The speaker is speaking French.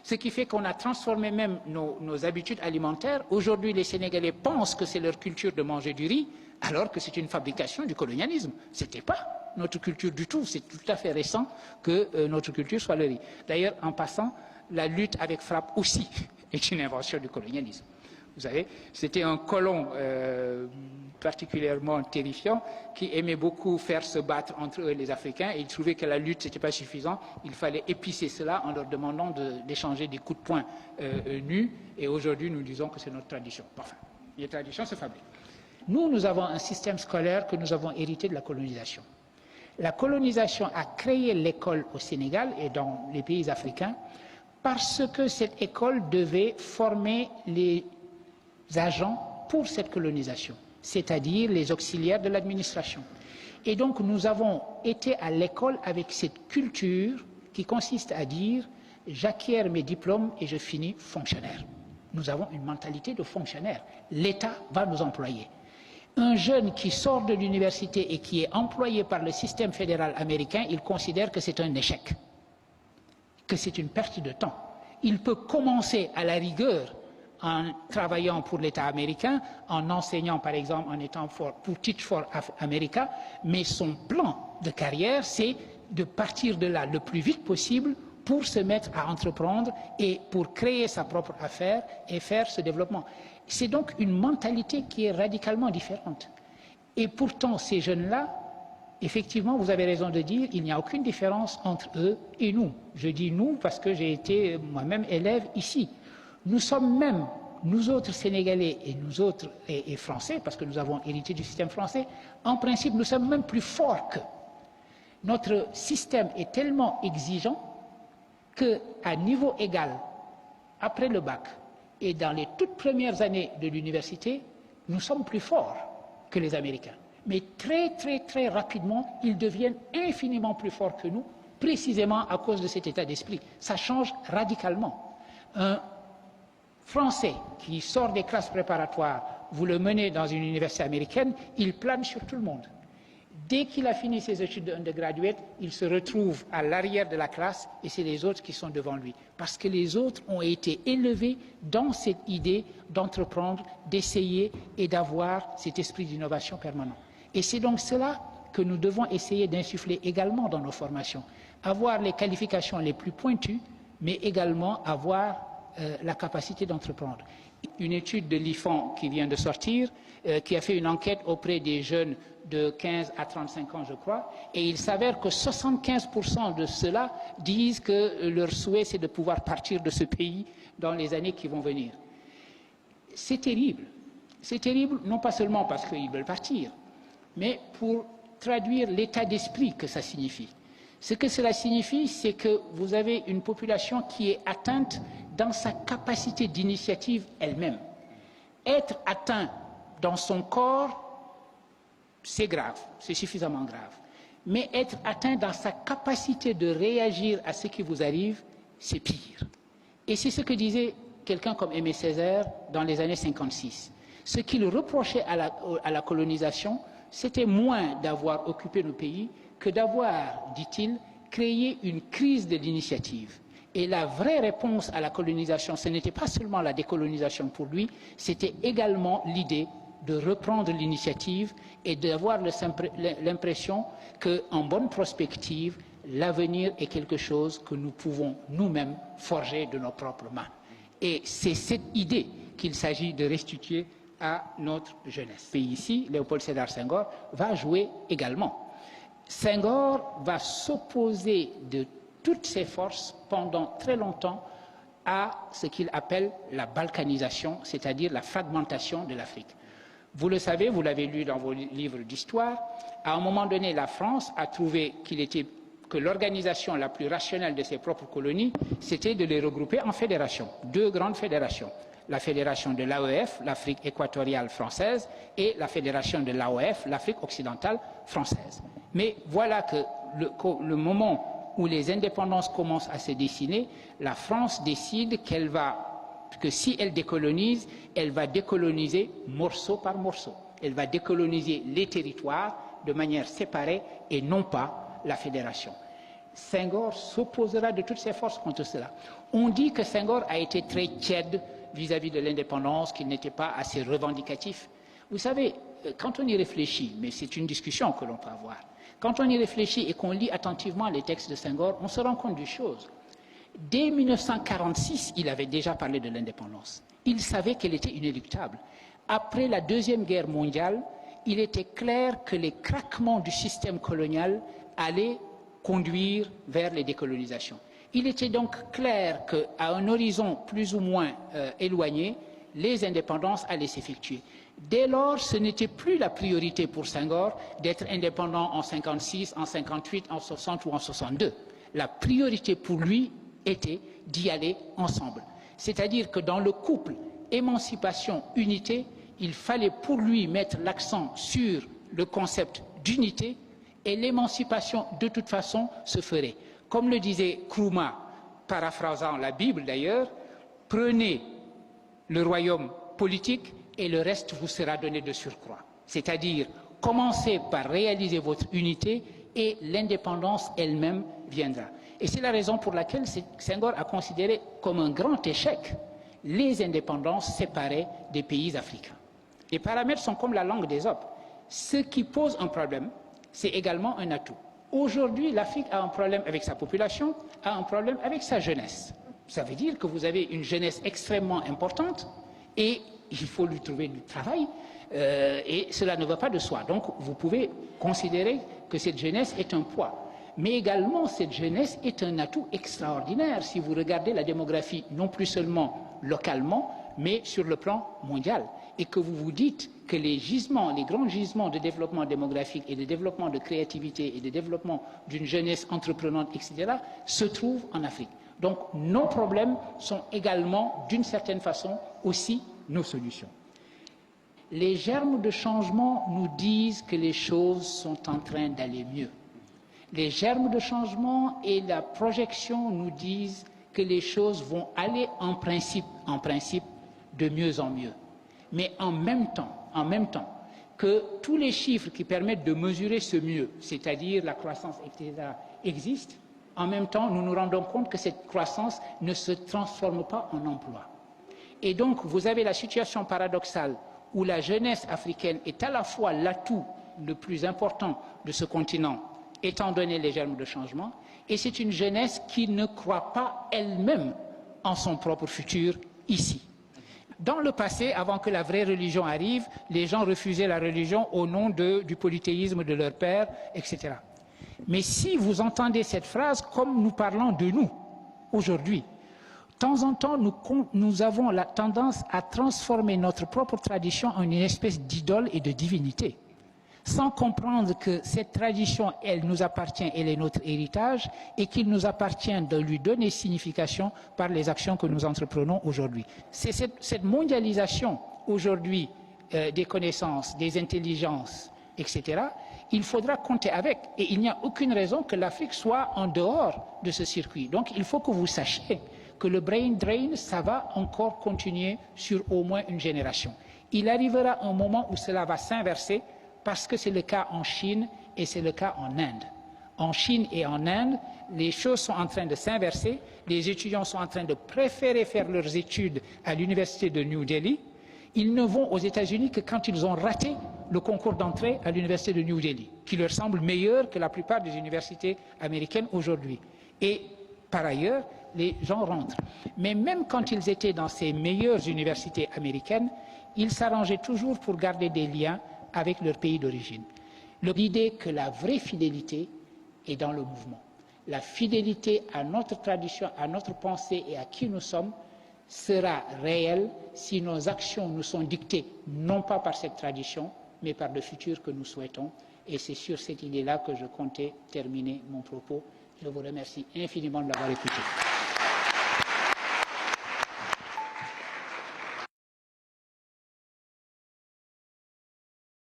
Ce qui fait qu'on a transformé même nos habitudes alimentaires. Aujourd'hui, les Sénégalais pensent que c'est leur culture de manger du riz, alors que c'est une fabrication du colonialisme. Ce n'était pas notre culture du tout. C'est tout à fait récent que notre culture soit le riz. D'ailleurs, en passant, la lutte avec frappe aussi est une invention du colonialisme. Vous savez, c'était un colon particulièrement terrifiant qui aimait beaucoup faire se battre entre eux et les Africains, et il trouvait que la lutte n'était pas suffisante. Il fallait épicer cela en leur demandant d'échanger des coups de poing nus, et aujourd'hui nous disons que c'est notre tradition. Enfin, les traditions se fabriquent. Nous avons un système scolaire que nous avons hérité de la colonisation. La colonisation a créé l'école au Sénégal et dans les pays africains parce que cette école devait former les agents pour cette colonisation, c'est-à-dire les auxiliaires de l'administration. Et donc nous avons été à l'école avec cette culture qui consiste à dire « j'acquiers mes diplômes et je finis fonctionnaire ». Nous avons une mentalité de fonctionnaire. L'État va nous employer. Un jeune qui sort de l'université et qui est employé par le système fédéral américain, il considère que c'est un échec, que c'est une perte de temps. Il peut commencer à la rigueur en travaillant pour l'État américain, en enseignant par exemple, en étant pour Teach for America, mais son plan de carrière, c'est de partir de là le plus vite possible pour se mettre à entreprendre et pour créer sa propre affaire et faire ce développement. C'est donc une mentalité qui est radicalement différente. Et pourtant, ces jeunes-là, effectivement, vous avez raison de dire, il n'y a aucune différence entre eux et nous. Je dis nous parce que j'ai été moi-même élève ici. Nous sommes même, nous autres Sénégalais et nous autres et Français, parce que nous avons hérité du système français, en principe, nous sommes même plus forts qu'eux. Notre système est tellement exigeant qu'à niveau égal, après le bac et dans les toutes premières années de l'université, nous sommes plus forts que les Américains. Mais très rapidement, ils deviennent infiniment plus forts que nous, précisément à cause de cet état d'esprit. Ça change radicalement. Un Français qui sort des classes préparatoires, vous le menez dans une université américaine, il plane sur tout le monde. Dès qu'il a fini ses études d'undergraduate, il se retrouve à l'arrière de la classe et c'est les autres qui sont devant lui. Parce que les autres ont été élevés dans cette idée d'entreprendre, d'essayer et d'avoir cet esprit d'innovation permanent. Et c'est donc cela que nous devons essayer d'insuffler également dans nos formations. Avoir les qualifications les plus pointues, mais également avoir la capacité d'entreprendre. Une étude de l'IFAN qui vient de sortir, qui a fait une enquête auprès des jeunes de 15 à 35 ans, je crois, et il s'avère que 75% de ceux-là disent que leur souhait, c'est de pouvoir partir de ce pays dans les années qui vont venir. C'est terrible. C'est terrible, non pas seulement parce qu'ils veulent partir, mais pour traduire l'état d'esprit que ça signifie. Ce que cela signifie, c'est que vous avez une population qui est atteinte dans sa capacité d'initiative elle-même. Être atteint dans son corps, c'est grave, c'est suffisamment grave. Mais être atteint dans sa capacité de réagir à ce qui vous arrive, c'est pire. Et c'est ce que disait quelqu'un comme Aimé Césaire dans les années 56. Ce qu'il reprochait à la colonisation, c'était moins d'avoir occupé nos pays que d'avoir, dit-il, créé une crise de l'initiative. Et la vraie réponse à la colonisation, ce n'était pas seulement la décolonisation pour lui, c'était également l'idée de reprendre l'initiative et d'avoir l'impression qu'en bonne prospective, l'avenir est quelque chose que nous pouvons nous-mêmes forger de nos propres mains. Et c'est cette idée qu'il s'agit de restituer à notre jeunesse. Et ici, Léopold Sédar Senghor va jouer également. Senghor va s'opposer de toutes ses forces pendant très longtemps à ce qu'il appelle la balkanisation, c'est-à-dire la fragmentation de l'Afrique. Vous le savez, vous l'avez lu dans vos livres d'histoire, à un moment donné, la France a trouvé que l'organisation la plus rationnelle de ses propres colonies, c'était de les regrouper en fédérations, deux grandes fédérations. La fédération de l'AEF, l'Afrique équatoriale française, et la fédération de l'AOF, l'Afrique occidentale française. Mais voilà que le moment où les indépendances commencent à se dessiner, la France décide que si elle décolonise, elle va décoloniser morceau par morceau. Elle va décoloniser les territoires de manière séparée et non pas la fédération. Senghor s'opposera de toutes ses forces contre cela. On dit que Senghor a été très tiède vis-à-vis de l'indépendance, qu'il n'était pas assez revendicatif. Vous savez, quand on y réfléchit, mais c'est une discussion que l'on peut avoir, quand on y réfléchit et qu'on lit attentivement les textes de Senghor, on se rend compte d'une chose. Dès 1946, il avait déjà parlé de l'indépendance. Il savait qu'elle était inéluctable. Après la Deuxième Guerre mondiale, il était clair que les craquements du système colonial allaient conduire vers les décolonisations. Il était donc clair qu'à un horizon plus ou moins éloigné, les indépendances allaient s'effectuer. Dès lors, ce n'était plus la priorité pour Senghor d'être indépendant en 56, en 58, en 60 ou en 62. La priorité pour lui était d'y aller ensemble. C'est-à-dire que dans le couple émancipation-unité, il fallait pour lui mettre l'accent sur le concept d'unité et l'émancipation, de toute façon, se ferait. Comme le disait Nkrumah, paraphrasant la Bible d'ailleurs, prenez le royaume politique et le reste vous sera donné de surcroît. C'est-à-dire, commencez par réaliser votre unité et l'indépendance elle-même viendra. Et c'est la raison pour laquelle Senghor a considéré comme un grand échec les indépendances séparées des pays africains. Les paramètres sont comme la langue d'Ésope. Ce qui pose un problème, c'est également un atout. Aujourd'hui, l'Afrique a un problème avec sa population, a un problème avec sa jeunesse. Ça veut dire que vous avez une jeunesse extrêmement importante et il faut lui trouver du travail et cela ne va pas de soi. Donc, vous pouvez considérer que cette jeunesse est un poids. Mais également, cette jeunesse est un atout extraordinaire si vous regardez la démographie, non plus seulement localement, mais sur le plan mondial. Et que vous vous dites que les gisements, les grands gisements de développement démographique et de développement de créativité et de développement d'une jeunesse entreprenante, etc., se trouvent en Afrique. Donc, nos problèmes sont également, d'une certaine façon, aussi nos solutions. Les germes de changement nous disent que les choses sont en train d'aller mieux. Les germes de changement et la projection nous disent que les choses vont aller en principe, de mieux en mieux. Mais en même temps, que tous les chiffres qui permettent de mesurer ce mieux, c'est-à-dire la croissance, etc., existent, en même temps, nous nous rendons compte que cette croissance ne se transforme pas en emploi. Et donc, vous avez la situation paradoxale où la jeunesse africaine est à la fois l'atout le plus important de ce continent, étant donné les germes de changement, et c'est une jeunesse qui ne croit pas elle-même en son propre futur ici. Dans le passé, avant que la vraie religion arrive, les gens refusaient la religion au nom du polythéisme de leur père, etc. Mais si vous entendez cette phrase comme nous parlons de nous, aujourd'hui, de temps en temps, nous avons la tendance à transformer notre propre tradition en une espèce d'idole et de divinité, sans comprendre que cette tradition, elle nous appartient, elle est notre héritage, et qu'il nous appartient de lui donner signification par les actions que nous entreprenons aujourd'hui. C'est cette mondialisation aujourd'hui des connaissances, des intelligences, etc., il faudra compter avec. Et il n'y a aucune raison que l'Afrique soit en dehors de ce circuit. Donc il faut que vous sachiez que le brain drain, ça va encore continuer sur au moins une génération. Il arrivera un moment où cela va s'inverser, parce que c'est le cas en Chine et c'est le cas en Inde. En Chine et en Inde, les choses sont en train de s'inverser. Les étudiants sont en train de préférer faire leurs études à l'université de New Delhi. Ils ne vont aux États-Unis que quand ils ont raté le concours d'entrée à l'université de New Delhi, qui leur semble meilleur que la plupart des universités américaines aujourd'hui. Et par ailleurs, les gens rentrent. Mais même quand ils étaient dans ces meilleures universités américaines, ils s'arrangeaient toujours pour garder des liens avec leur pays d'origine. L'idée que la vraie fidélité est dans le mouvement. La fidélité à notre tradition, à notre pensée et à qui nous sommes sera réelle si nos actions nous sont dictées non pas par cette tradition, mais par le futur que nous souhaitons. Et c'est sur cette idée-là que je comptais terminer mon propos. Je vous remercie infiniment de l'avoir écouté.